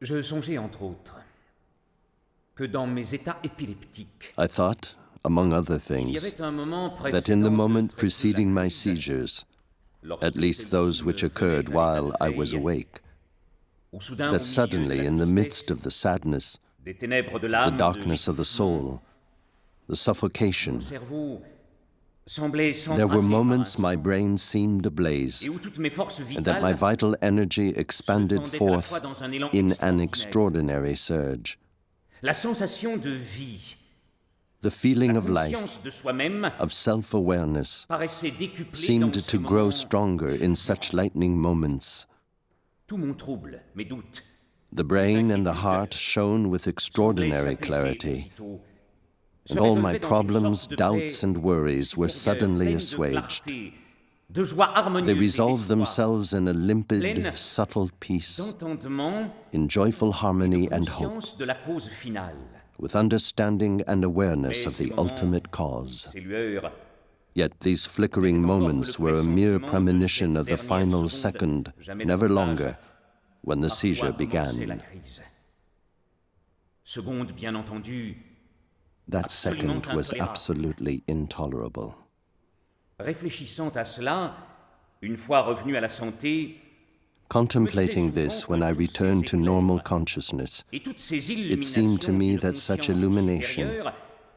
Je songeais entre autres que dans mes états épileptiques, I thought, among other il y things, avait un moment that in the précédent de moment très peu preceding la my crise, seizures, lorsque at least celle-ci those me which venait occurred à l'état while de I was veille, awake, où soudain that au milieu de suddenly, la in the midst tristesse, of the sadness, des ténèbres de the l'âme, de darkness of the l'étouffement, soul, the mon suffocation, cerveau semblait there were s'embraser par moments my instants, brain seemed ablaze, et où toutes mes forces and that my vitales vital energy se expanded tendaient à la fois forth dans un élan in an extraordinaire. extraordinary surge. La sensation de vie, The la feeling of conscience life, de soi-même of self-awareness, paraissait décuplée dans seemed ces to grow moments stronger in such lightning moments. Tout mon trouble, mes doutes, The brain and the inquiétudes heart shone with semblaient extraordinary s'apaiser clarity, aussitôt, se and all my résolvaient dans une problems, sorte de doubts, paix and worries were supérieure, suddenly pleine de assuaged. clarté, de joie They harmonieuse et resolved d'espoir, themselves in a limpid, pleine subtle peace, d'entendement in joyful et de harmony and hope, conscience de la cause finale. with understanding and awareness Mais of ces the moments, ultimate cause. ces lueurs, Yet these flickering n'étaient encore que moments le were a mere pressentiment de premonition cette of the dernière final seconde, second, jamais never davantage, longer, when the par seizure quoi commençait la began. crise. Seconde, bien entendu, That absolument second was intolérable. absolutely intolerable. Réfléchissant à cela, une fois revenu à la santé, Contemplating this when I returned to normal consciousness, et toutes ces it seemed to me illuminations that d'une such conscience illumination, supérieure,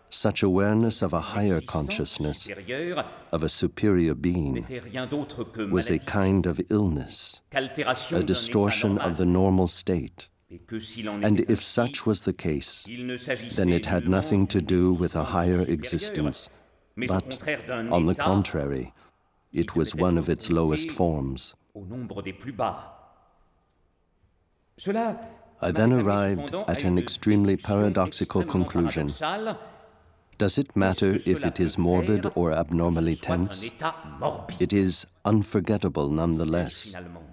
such awareness of a higher existence consciousness, supérieure, of a superior being, n'était rien d'autre que was a maladie, kind of illness, qu'altération a d'un état distortion of the normal, normal state. et que s'il en And était if ainsi, such was the case, il ne s'agissait then it had nullement nothing to d'une do with a existence higher supérieure, existence, mais au but, contraire d'un on the état contrary, qui it was devait one être of its compté lowest forms. au nombre des plus bas. Cela I m'a then amené arrived cependant at à an une extremely déduction paradoxical extrêmement conclusion. paradoxale. Does it matter if it is morbid or abnormally Que ce soit un tense? état morbide, It is unforgettable nonetheless. finalement.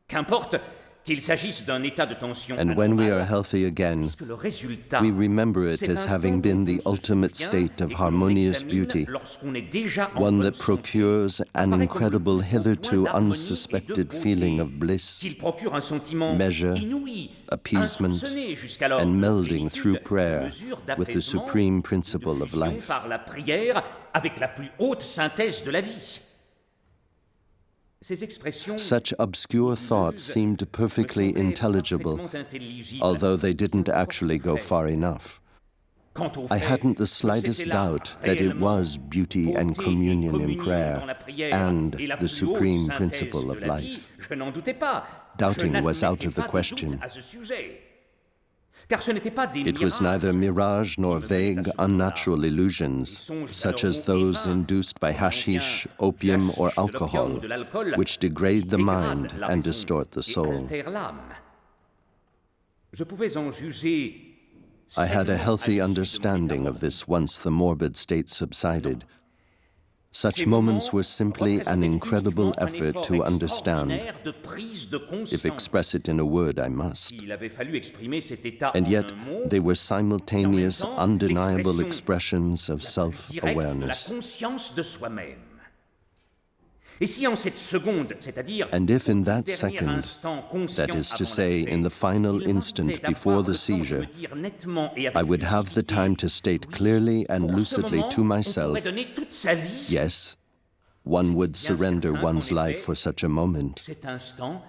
Qu'importe qu'il s'agisse d'un état de tension And when we are anormal, healthy again, puisque le résultat, we remember it c'est as l'instant having dont been on the se ultimate souvient state of et que l'on harmonious examine beauty, lorsqu'on est déjà en one bonne that santé, procures an apparaît comme le incredible, plus haut point hitherto d'harmonie et de unsuspected beauté, feeling of bliss, qu'il procure un sentiment measure, inouï, appeasement, insoupçonné jusqu'alors and de melding through plénitude, prayer mesure with the d'apaisement supreme ou de principle of fusion life. par la prière avec la plus haute synthèse de la vie. Ces expressions Such obscure thoughts seemed perfectly me semblaient intelligible, parfaitement intelligibles. although they didn't actually go far enough. Quant au I fait hadn't the que slightest c'était là, doubt that it réellement, was beauty and beauté et communion in communion prayer dans la prière and et la the plus haute supreme synthèse principle de of la vie, life. je n'en doutais pas. Doubting Je was out n'admettais of the pas de question. doute à ce sujet. Car ce n'était pas des It was mirages neither mirage nor qui me venaient à vague, ce moment-là. unnatural illusions, such as those induced by hashish, opium, or alcohol, which degrade the mind and distort the soul. Je pouvais en juger I had a sainement healthy à l'issue de mon understanding of état this once the morbid state subsided. Such Ces moments moments were simply an représentaient incredible uniquement un effort effort to understand, extraordinaire de prise de conscience. if express it in a word I must. Il avait fallu exprimer cet état And en yet, un mot, they were simultaneous, et en même temps, undeniable l'expression expressions of directe de la self-awareness. conscience de soi-même. Et si en cette seconde, c'est-à-dire And if in that dernier second, instant conscient that is to avant say, l'accès, in the final il instant m'arrivait before d'avoir the le temps de seizure, me dire nettement et avec I would have the lucidité, time to state oui, clearly and pour ce lucidly moment, to on myself, pourrait donner toute sa vie. yes, one would Bien surrender certain one's qu'en life effet, for such a moment. cet instant,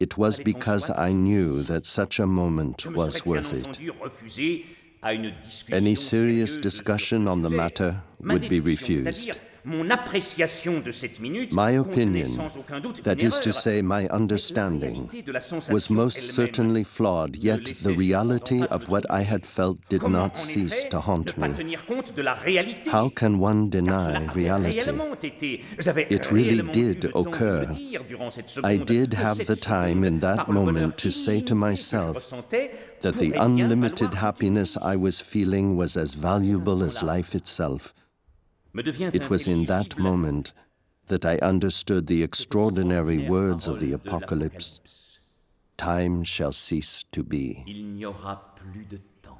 It was fallait qu'on because soit I knew that such a moment je me was serais bien worth it. entendu refuser à une discussion Any serious sérieuse discussion sur on ce the sujet. matter Ma would be déduction, refused. c'est-à-dire mon appréciation de cette minute My contenait opinion, sans aucun doute that une is to erreur. say, my Mais la understanding, réalité de la sensation was most elle-même certainly flawed, ne yet laissait the reality cependant pas de of me what I tromper. had felt did Comment, not en cease effet, to ne haunt pas me. tenir compte de la réalité? How can one Car cela deny avait reality? réellement été. J'avais It really réellement eu did le temps de occur. me dire durant cette I seconde did que have cette the time seconde, in that par le bonheur moment to say to illimité que je myself ressentais, that the pourrait bien unlimited valoir happiness toute une I vie. was feeling was as valuable as instant-là, life itself. Me devient It was in that intelligible moment that I understood the extraordinary extraordinaire words of the parole de Apocalypse. l'Apocalypse. Time shall cease to be. Il n'y aura plus de temps.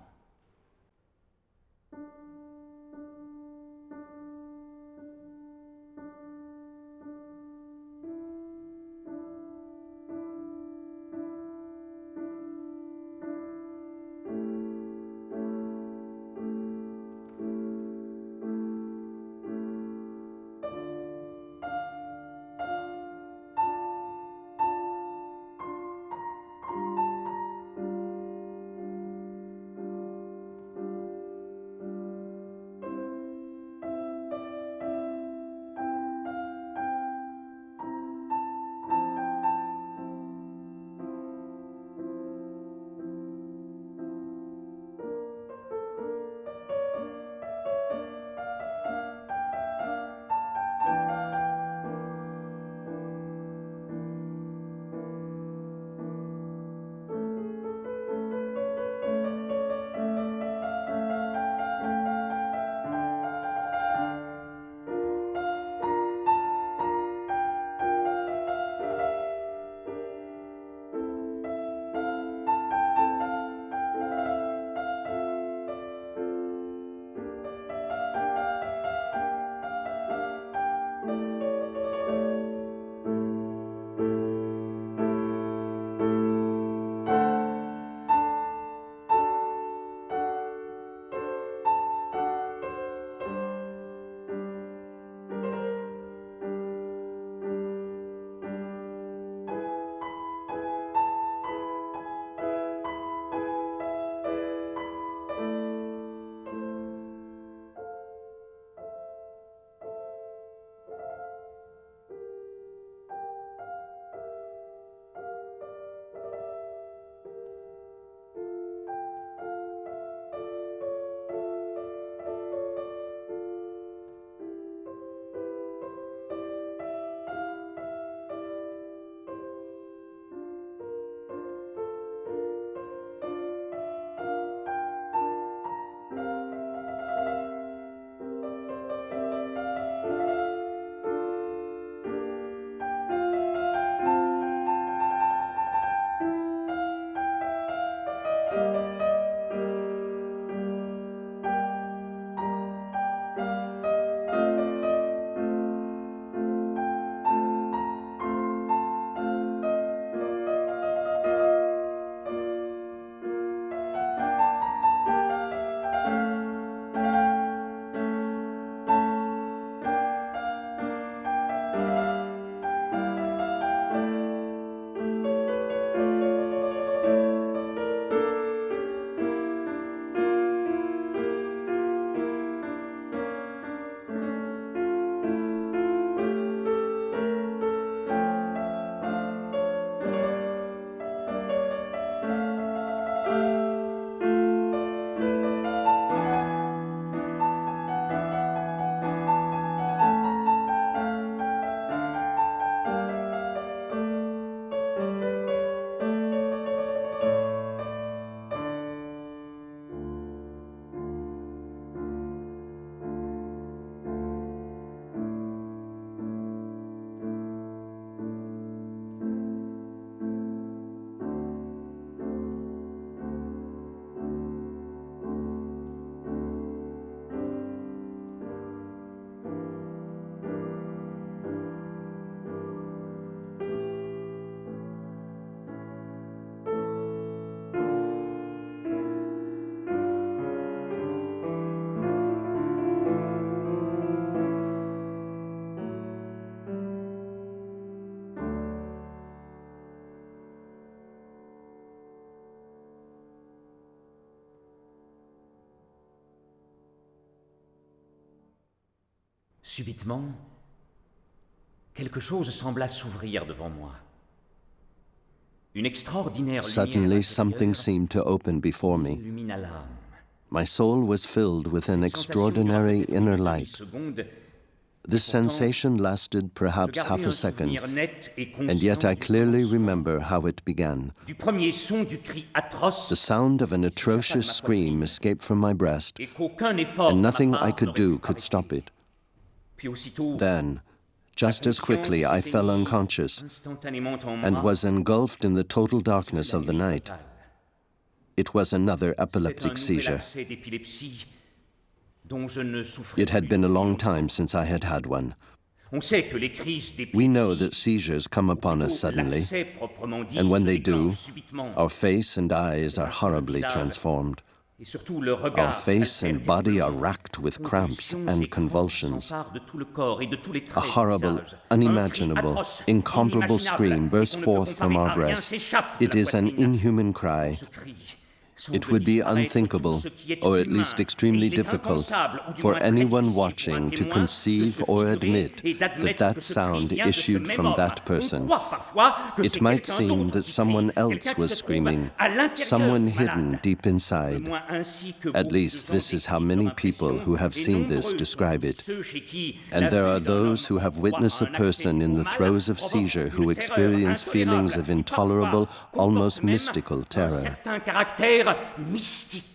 Subitement, quelque chose sembla s'ouvrir devant moi. Une extraordinaire Suddenly, lumière something intérieure seemed to open before me. illumina l'âme. My soul was filled with an extraordinary inner light. This sensation lasted perhaps half a second, and yet I clearly remember how it began. The sound of an atrocious scream escaped from my breast, and nothing I could do could stop it. Then, just as quickly, I fell unconscious and was engulfed in the total darkness of the night. It was another epileptic seizure. It had been a long time since I had had one. We know that seizures come upon us suddenly, and when they do, our face and eyes are horribly transformed. Our face and body are racked with cramps and convulsions. A horrible, unimaginable, incomparable scream bursts forth from our breasts. It is an inhuman cry. It would be unthinkable, or at least extremely difficult, for anyone watching to conceive or admit that that sound issued from that person. It might seem that someone else was screaming, someone hidden deep inside. At least this is how many people who have seen this describe it. And there are those who have witnessed a person in the throes of seizure who experience feelings of intolerable, almost mystical terror. Mystique.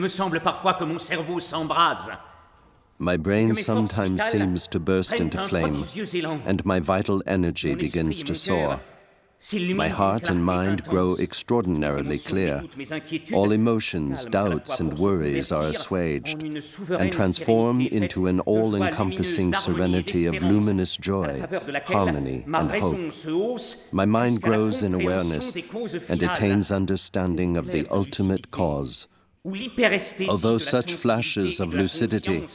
me semble parfois que mon cerveau s'embrase. My brain sometimes seems to burst into flame, and my vital energy begins to soar. My heart and mind grow extraordinarily clear. All emotions, doubts, and worries are assuaged and transform into an all-encompassing serenity of luminous joy, harmony, and hope. My mind grows in awareness and attains understanding of the ultimate cause. Although such flashes of lucidity,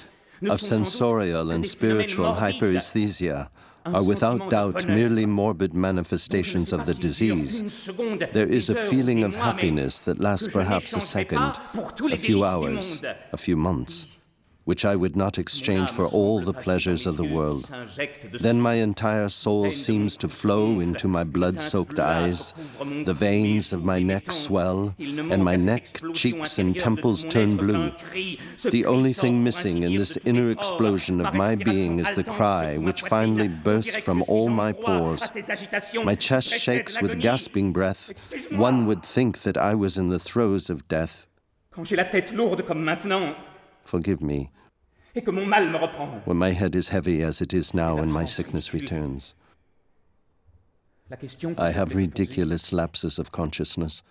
of sensorial and spiritual hyperesthesia, are without doubt merely morbid manifestations of the disease, there is a feeling of happiness that lasts perhaps a second, a few hours, a few months, which I would not exchange for all the pleasures of the world. Then my entire soul seems to flow into my blood-soaked eyes, the veins of my neck swell, and my neck, cheeks, and temples turn blue. The only thing missing in this inner explosion of my being is the cry which finally bursts from all my pores. My chest shakes with gasping breath. One would think that I was in the throes of death. Forgive me when my head is heavy as it is now and my sickness returns. I have ridiculous lapses of consciousness.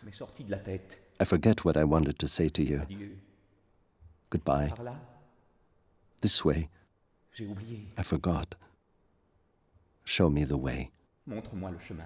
I forget what I wanted to say to you. Goodbye. This way. I forgot. Show me the way. Montre-moi le chemin.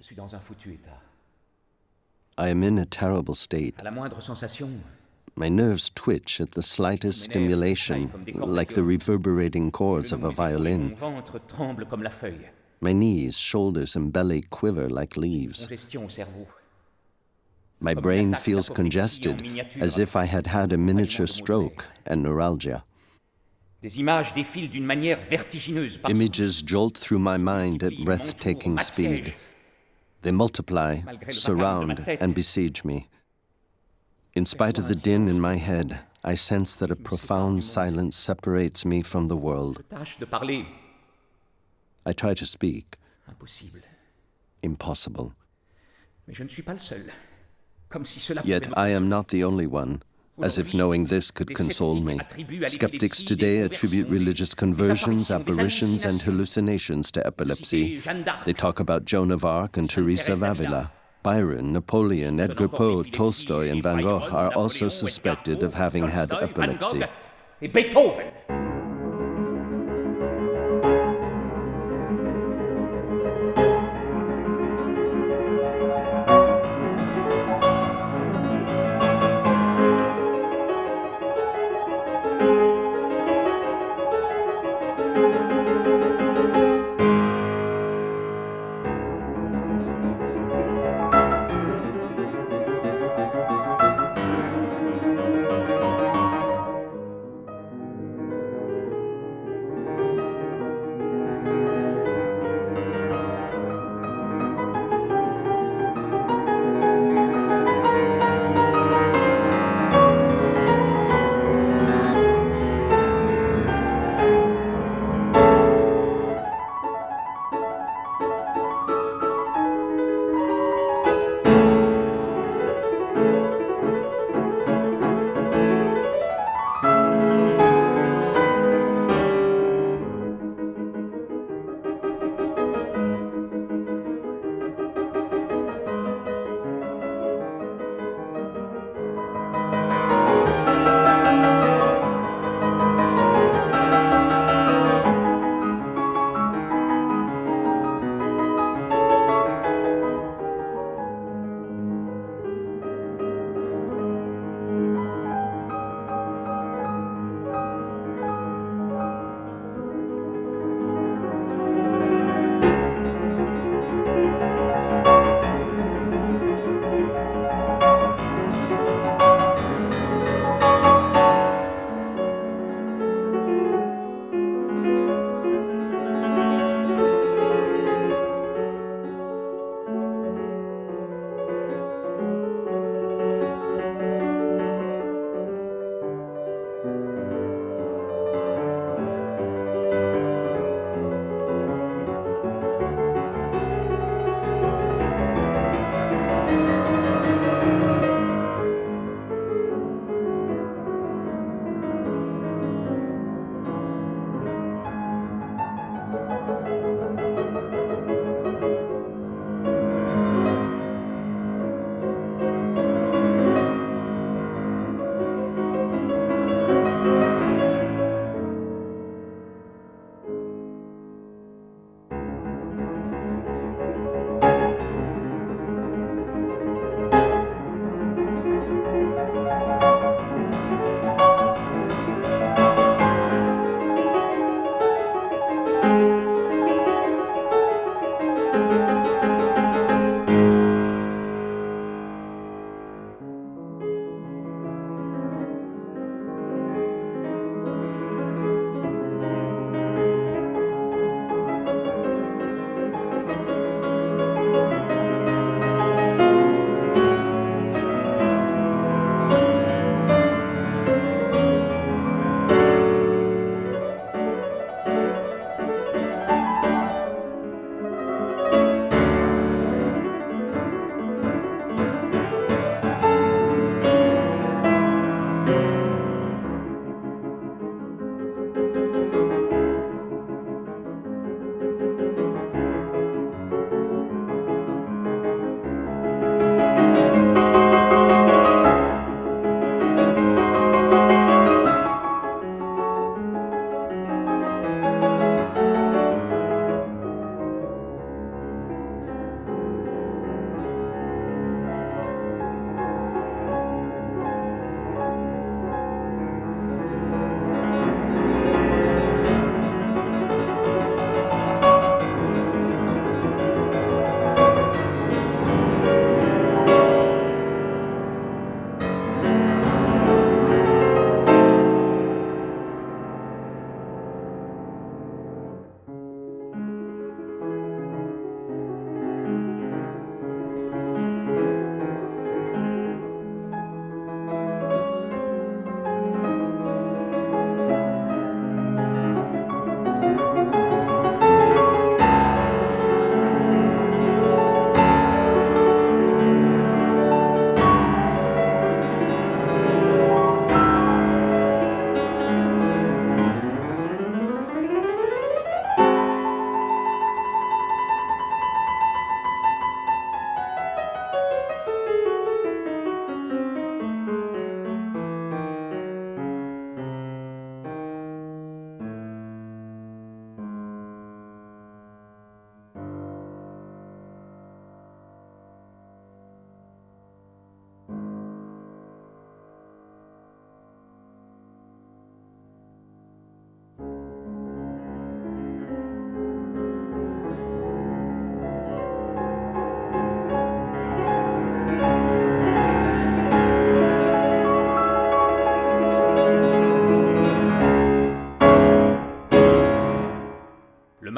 Je suis dans un foutu état. I am in a terrible state. À la moindre sensation, My nerves twitch at the slightest stimulation, like the reverberating chords of a violin. mon ventre tremble comme la feuille. My knees, shoulders, and belly quiver like leaves. Congestion au cerveau. My brain feels congested, as if I had had a miniature stroke and neuralgia. Des images défilent d'une manière vertigineuse. Images jolt through my mind at breathtaking speed. They multiply, surround, and besiege me. In spite of the din in my head, I sense that a profound silence separates me from the world. Tâche de parler. I try to speak. Impossible. Impossible. Mais je ne suis pas le seul. Comme si cela Yet I am not the only one, as if knowing this could console me. Skeptics today attribute religious conversions, apparitions, and hallucinations to epilepsy. They talk about Joan of Arc and Teresa of Avila. Byron, Napoleon, Edgar Poe, Tolstoy, and Van Gogh are also suspected of having had epilepsy. Et Beethoven.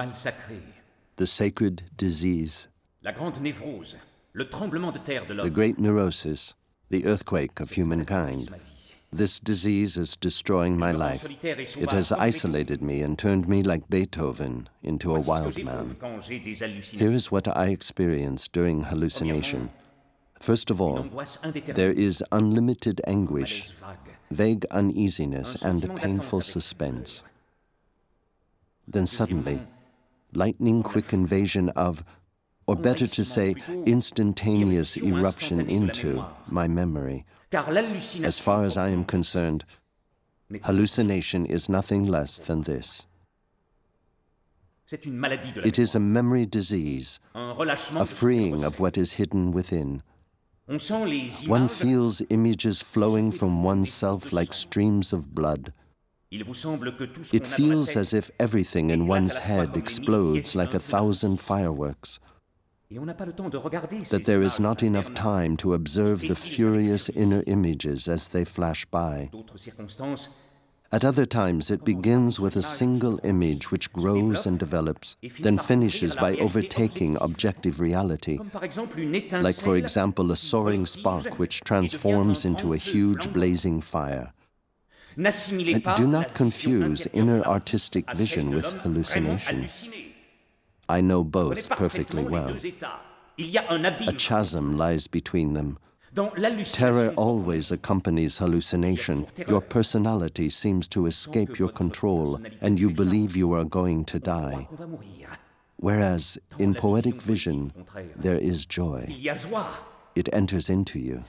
mal sacré, the sacred disease, la grande névrose, le tremblement de terre de the l'homme. great neurosis, the earthquake of humankind. This disease is destroying my life. It has isolated me and turned me like Beethoven into a wild man. Here is what I experience during hallucination. First of all, there is unlimited anguish, vague uneasiness, and painful suspense. Then suddenly, lightning-quick invasion of, or better to say, instantaneous eruption into my memory. As far as I am concerned, hallucination is nothing less than this. It is a memory disease, a freeing of what is hidden within. One feels images flowing from oneself like streams of blood. It feels as if everything in one's head explodes like 1,000 fireworks. That there is not enough time to observe the furious inner images as they flash by. At other times, it begins with a single image which grows and develops, then finishes by overtaking objective reality, like, for example, a soaring spark which transforms into a huge blazing fire. Do not confuse inner artistic vision with hallucination. I know both perfectly well. A chasm lies between them. Terror always accompanies hallucination. Your personality seems to escape your control, and you believe you are going to die. Whereas in poetic vision, there is joy. It enters into you.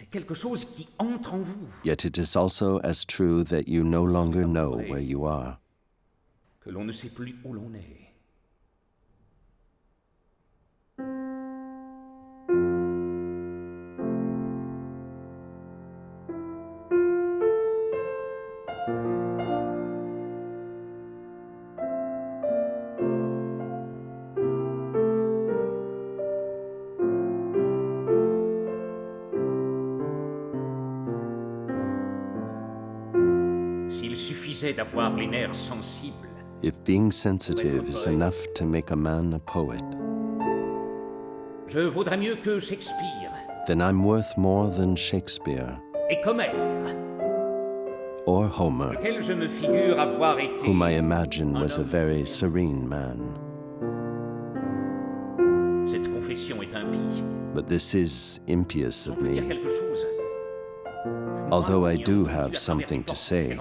Yet it is also as true that you no longer know where you are. D'avoir les nerfs sensibles. If being sensitive is enough to make a man a poet, je vaudrais mieux que Shakespeare. Then I'm worth more than Shakespeare. Et qu'Homère. Or Homer, Lequel je me figure avoir été. whom I imagine was a very serene man. Cette confession est impie. But this is impious of Il y a me. quelque chose. Although I do have something to say.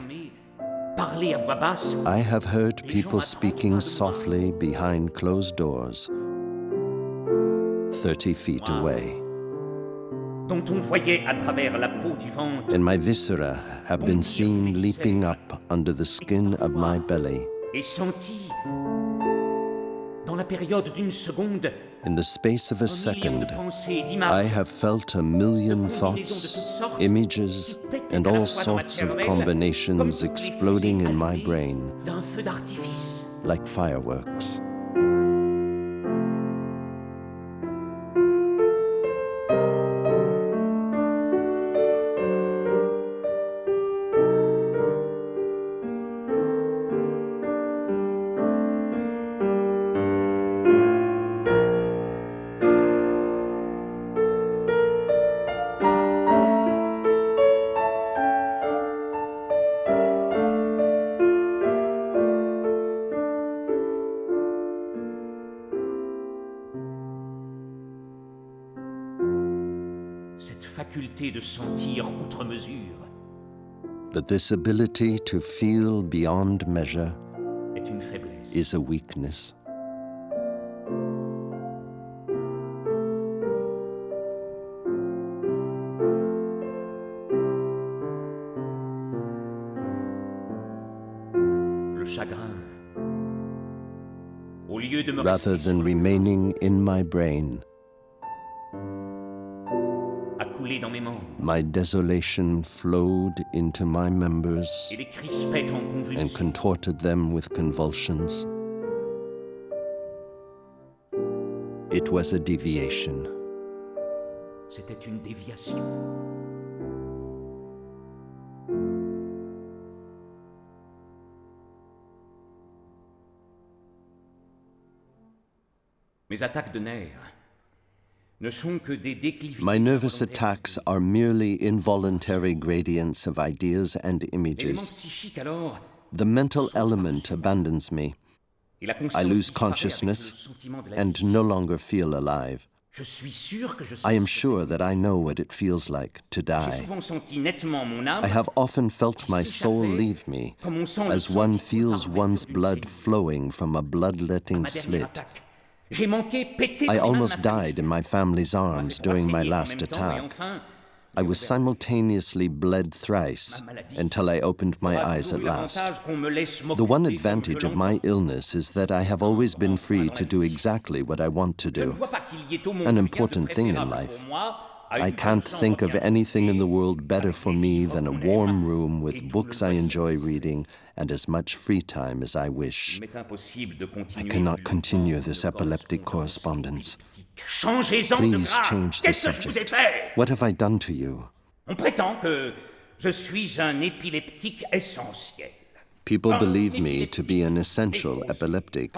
Parler à voix basse. I have heard people speaking softly behind closed doors, 30 feet away. Dont on voyait à travers la peau du ventre. And my viscera have been seen leaping up under the skin of my belly. Et senti, dans la période d'une seconde, In the space of a second, pensées, I have felt a million thoughts, images, and all sorts of combinations exploding in my brain d'un feu d'artifice. like fireworks. Cette faculté de sentir outre mesure But this ability to feel beyond measure est une faiblesse. is a weakness. Le chagrin, au lieu de me Rather rester than sur le remaining in my brain, a coulé dans mes membres my desolation flowed into my members et les crispait en and convulsions. contorted them with convulsions. It was a deviation. C'était une déviation. Mes attaques de nerfs ne sont que des déclivités. My nervous attacks are merely involuntary gradients of ideas and L'élément images. psychique alors, The mental element abandons me. et la I conscience lose disparaît consciousness avec le sentiment de la and vie. no longer feel alive. Je suis sûr que je sais I am ce que sure that I know what it feels like to c'est. J'ai die. souvent senti nettement mon âme I have often felt my soul leave me, comme on sent le as sang one qui coule feels par one's l'ouverture d'une blood cellule. flowing from a bloodletting Ma dernière slit. attaque. J'ai manqué péter I dans les mains de almost ma famille. died in my family's On m'a arms fait during my saigner en last même temps, et attack. enfin, I was simultaneously bled thrice until I opened my eyes at last. The one advantage of my illness is that I have always been free to do exactly what I want to do. An important thing in life. I can't think of anything in the world better for me than a warm room with books I enjoy reading and as much free time as I wish. I cannot continue this epileptic correspondence. Please change the subject. What have I done to you? On prétend que je suis un épileptique essentiel. People believe me to be an essential epileptic,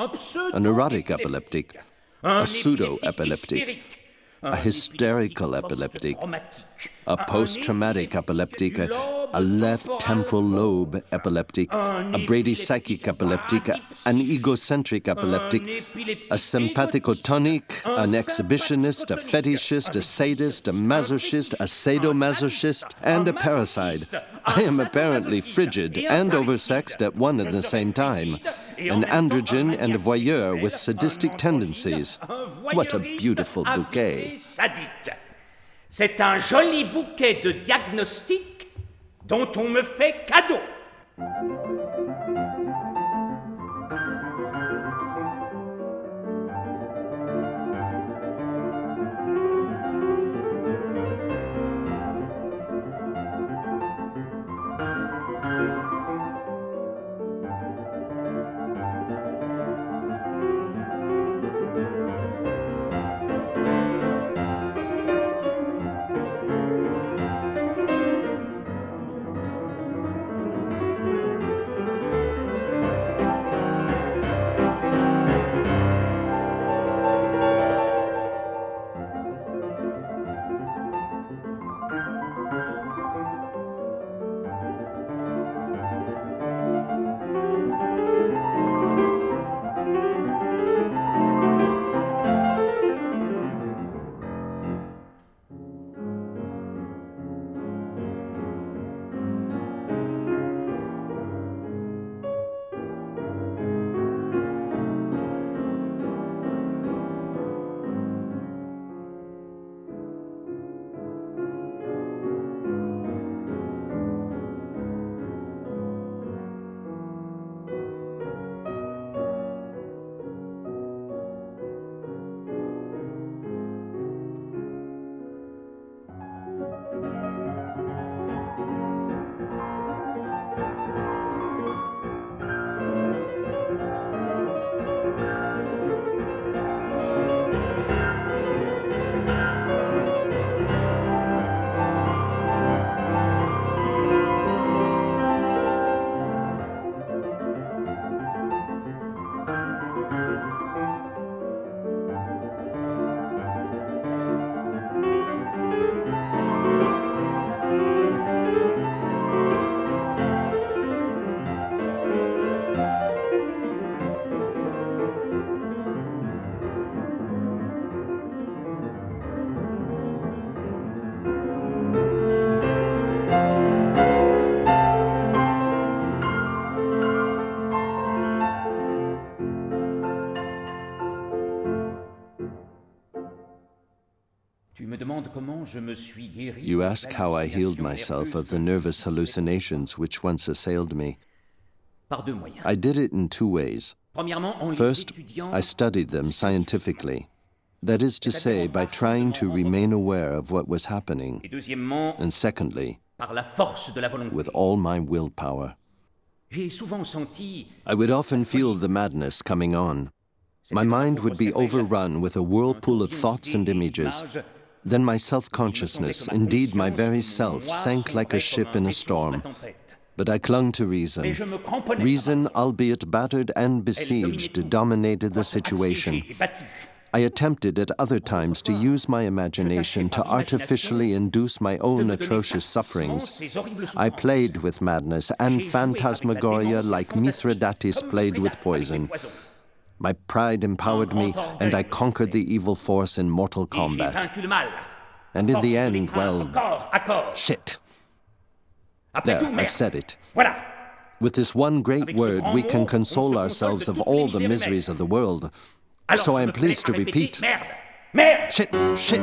a neurotic epileptic, a pseudo-epileptic, a hysterical epileptic, a post-traumatic epileptic, a left temporal lobe epileptic, a bradypsychic epileptic, an egocentric epileptic, a sympathicotonic, an exhibitionist, a fetishist, a sadist, a masochist, a sadomasochist, and a parasite. I am apparently frigid and oversexed at one and the same time, an androgen and a voyeur with sadistic tendencies. What a beautiful bouquet. C'est un joli bouquet de diagnostics dont on me fait cadeau. You ask how I healed myself of the nervous hallucinations which once assailed me. I did it in two ways. First, I studied them scientifically. That is to say, by trying to remain aware of what was happening. And secondly, with all my willpower. I would often feel the madness coming on. My mind would be overrun with a whirlpool of thoughts and images. Then my self-consciousness, indeed my very self, sank like a ship in a storm. But I clung to reason. Reason, albeit battered and besieged, dominated the situation. I attempted at other times to use my imagination to artificially induce my own atrocious sufferings. I played with madness and phantasmagoria like Mithridates played with poison. My pride empowered me, and I conquered the evil force in mortal combat. And in the end, well, shit. There, I've said it. With this one great word, we can console ourselves of all the miseries of the world. So I am pleased to repeat, shit, shit.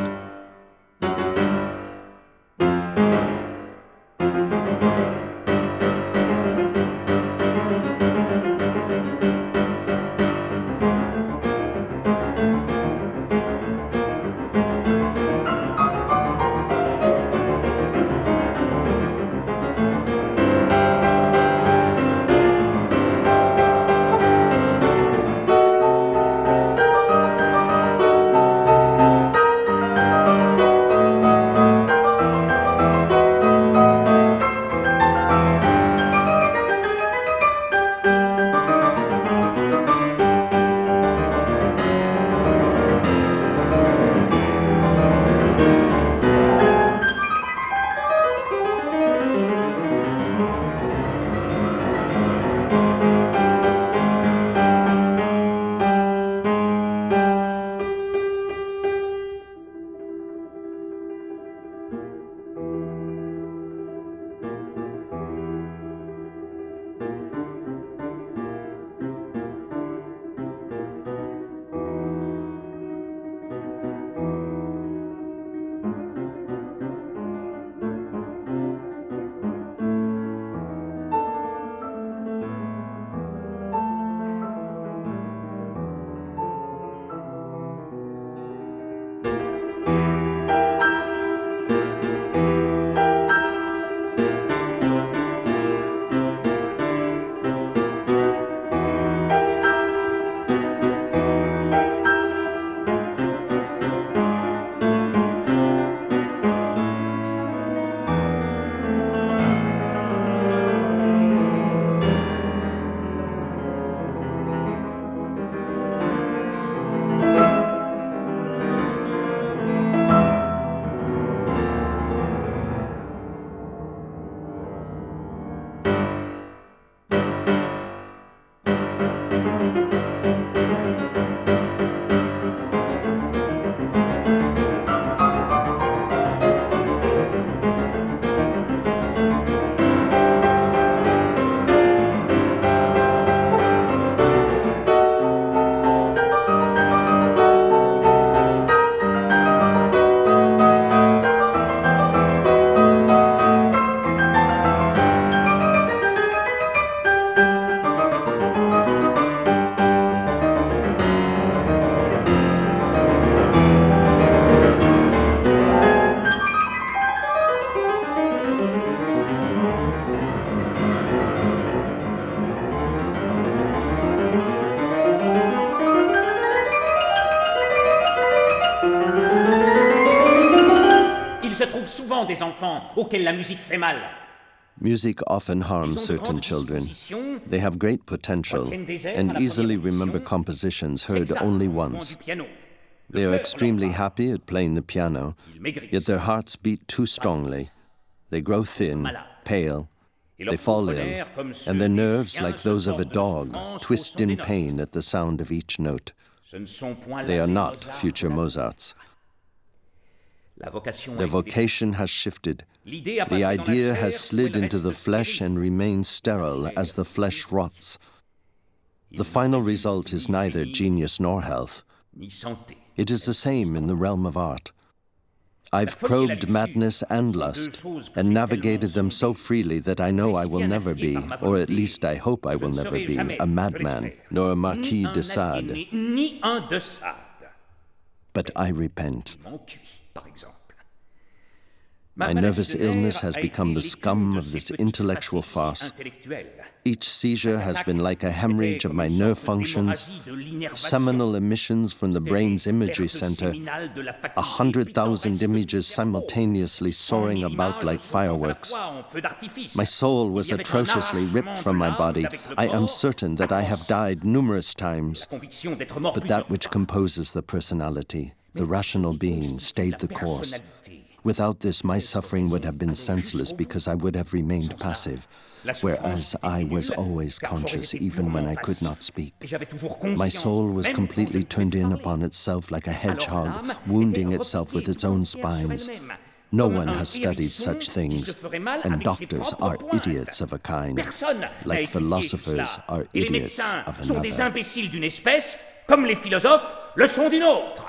souvent des enfants auxquels la musique fait mal. Music often harms certain children. They have great potential and easily remember compositions heard only once. They are extremely happy at playing the piano, yet their hearts beat too strongly. They grow thin, pale, they fall ill, and their nerves, like those of a dog, twist in pain at the sound of each note. They are not future Mozarts. Their vocation has shifted. The idea has slid into the flesh and remains sterile as the flesh rots. The final result is neither genius nor health. It is the same in the realm of art. I've probed madness and lust, and navigated them so freely that I know I will never be, or at least I hope I will never be, a madman, nor a Marquis de Sade. But I repent. My nervous illness has become the scum of this intellectual farce. Each seizure has been like a hemorrhage of my nerve functions, seminal emissions from the brain's imagery center, 100,000 images simultaneously soaring about like fireworks. My soul was atrociously ripped from my body. I am certain that I have died numerous times, but that which composes the personality, the rational being, stayed the course. Without this, my suffering would have been senseless because I would have remained passive, whereas I was always conscious even when I could not speak. My soul was completely turned in upon itself like a hedgehog, wounding itself with its own spines. No one has studied such things, and doctors are idiots of a kind, like philosophers are idiots of another. Sont des imbéciles d'une espèce, comme les philosophes le sont d'une autre.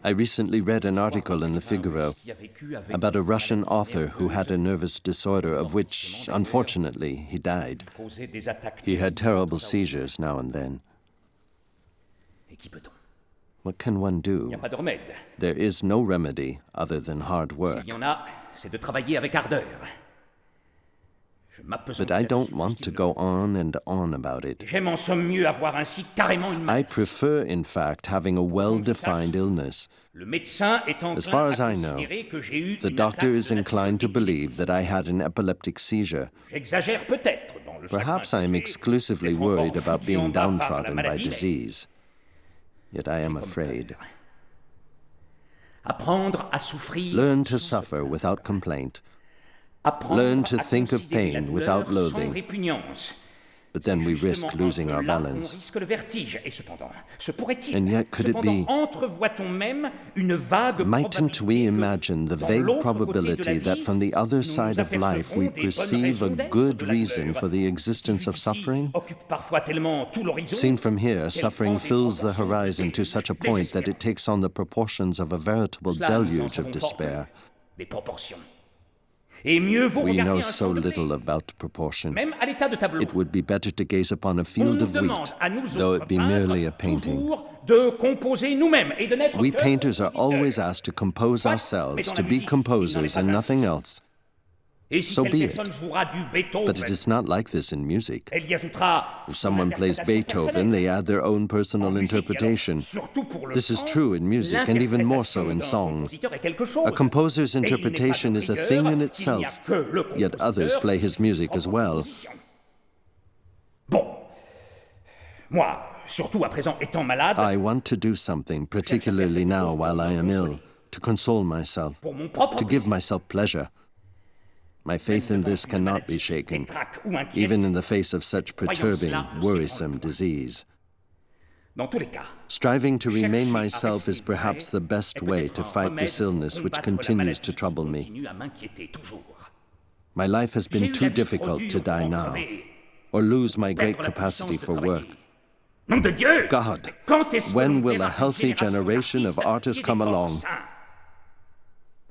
I recently read an article in the Figaro about a Russian author who had a nervous disorder of which, unfortunately, he died. He had terrible seizures now and then. What can one do? There is no remedy other than hard work. But I don't want to go on and on about it. I prefer, in fact, having a well-defined illness. As far as I know, the doctor is inclined to believe that I had an epileptic seizure. Perhaps I am exclusively worried about being downtrodden by disease. Yet I am afraid. Learn to suffer without complaint. Learn to think of pain without loathing. But then we risk losing our balance. And yet, could it be, mightn't we imagine the vague probability that from the other side of life we perceive a good reason for the existence of suffering? Seen from here, suffering fills the horizon to such a point that it takes on the proportions of a veritable deluge of despair. We know so little about proportion. It would be better to gaze upon a field of wheat, though it be merely a painting. We painters are always asked to compose ourselves, to be composers and nothing else. So be it. But it is not like this in music. If someone plays Beethoven, they add their own personal interpretation. This is true in music, and even more so in song. A composer's interpretation is a thing in itself, yet others play his music as well. I want to do something, particularly now while I am ill, to console myself, to give myself pleasure. My faith in this cannot be shaken, even in the face of such perturbing, worrisome disease. Striving to remain myself is perhaps the best way to fight this illness which continues to trouble me. My life has been too difficult to die now, or lose my great capacity for work. God, when will a healthy generation of artists come along?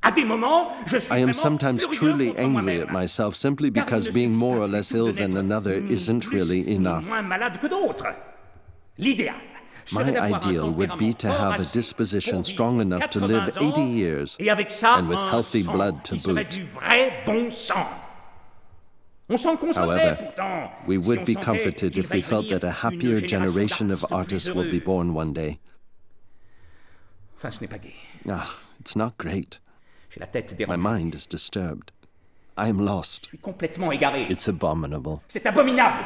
I am sometimes truly angry at myself simply because being more or less ill than another isn't really enough. My ideal would be to have a disposition strong enough to live 80 years, and with healthy blood to boot. However, we would be comforted if we felt that a happier generation of artists will be born one day. It's not great. My mind is disturbed. I am lost. It's abominable. C'est abominable.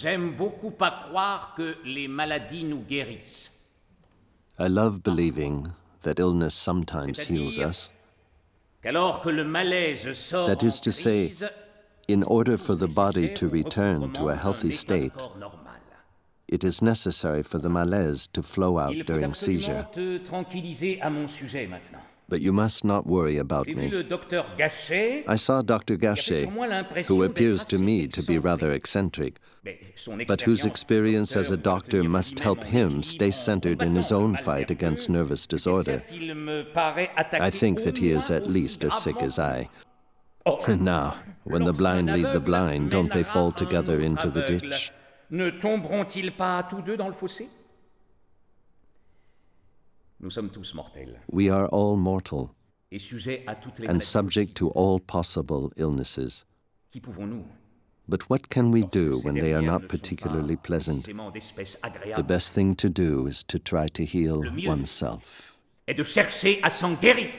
J'aime beaucoup à croire que les maladies nous guérissent. I love believing that illness sometimes heals us. Qu'alors que le malaise sort That is to say, en crise, in order for the body to return to a healthy state, it is necessary for the malaise to flow out Il faut during absolument seizure. te tranquilliser à mon sujet maintenant. But you must not worry about J'ai vu me. le docteur Gachet, I saw Dr. Gachet, who appears to me to be rather eccentric, but whose experience as a doctor must help him stay centered in his own fight against nervous disorder. I think that he is at least as sick as I. Now, when the blind lead the blind, don't they fall together into the ditch? Ne tomberont-ils pas tous deux dans le fossé? Nous sommes tous mortels We are all mortal et sujets à toutes les and maladies. subject to all possible illnesses. Qui pouvons-nous? But what can we do Ces when they are dernières not ne sont particularly pas pleasant? précisément d'espèces The agréables. best thing to do is to try to heal Le mieux oneself. est de chercher à s'en guérir.